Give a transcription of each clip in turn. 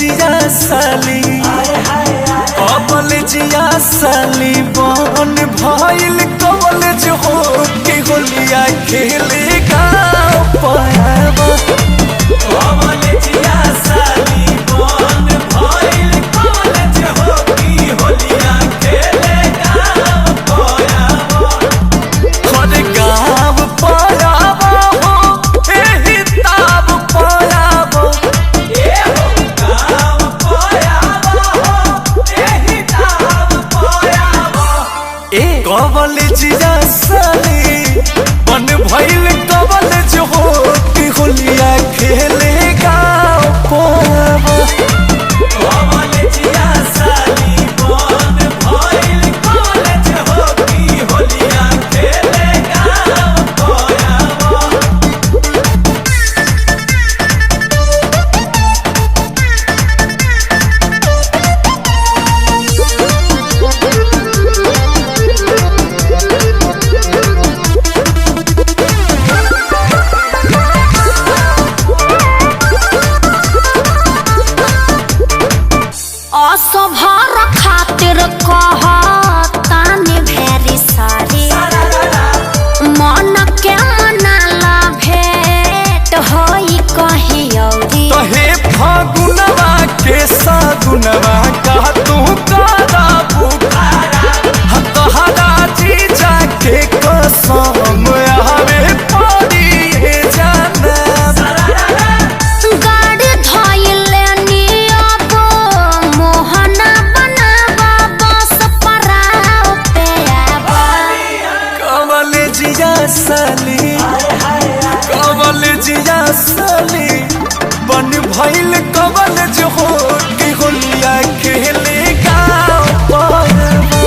जिया साली जिया साली बन भइल कॉलेज हो के होलिया खेले गाँव पायाबा जिया साली बन भइल कॉलेज हो की होलिया खेले गाँव पायाबा हर गाँव पायाबा हो एही ताब पायाबा जिया साली बन भइल कॉलेज हो की होलिया खेले गाँव पायाबा जिया साली बन भइल कॉलेज हो की होलिया खेले गाँव पायाबा असभर खातिर कहतानी भेरी सारी मन के मनाला भेंट होई कहीं औरी तहे फागुनवा के सागुनवा का तू कारा बुखारा तहरा जीजा के कसम आवे पड़ी हे जाना गाड़ी धइले नियब मोहना बनावा बस पराव पे आवा कमल जिया साली बन भइल कॉलेज हो की होलिया खेले गाँव पायाबा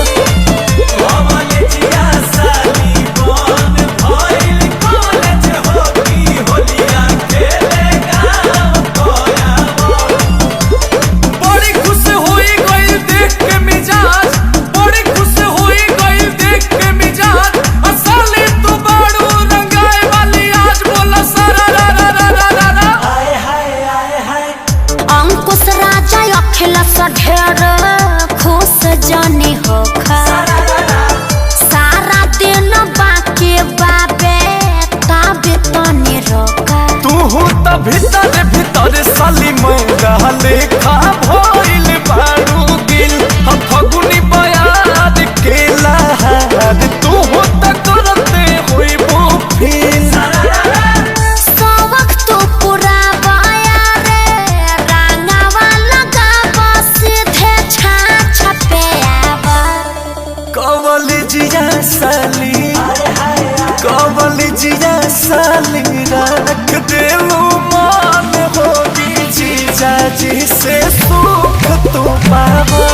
जिया साली बन भइल कॉलेज हो की होलिया खेले गाँव पायाबा बड़ी खुश होई गइल देख के मिजाज बड़ी खुश होई गइल देख के मिजाज साली तू बाड़ू रंगाए वाली आज बोला सारा रा रा रा रा रा रा अंकुश राजा अखिलेश ढेर खुश जानी होखा सारा दिन बाकी बाबे ताबे तनी रोका तू त भीतर साली मैदा लेखा भइल बाड़ू गिल फगुनी बयाद के लहाद तू त करते होई फील सबक तो पूरा बाया रे रंगावा लगावा सीधे छाछ पे आवा कवल जिया साली रख देलू मान होगी जीजा जी से सुख तू पावा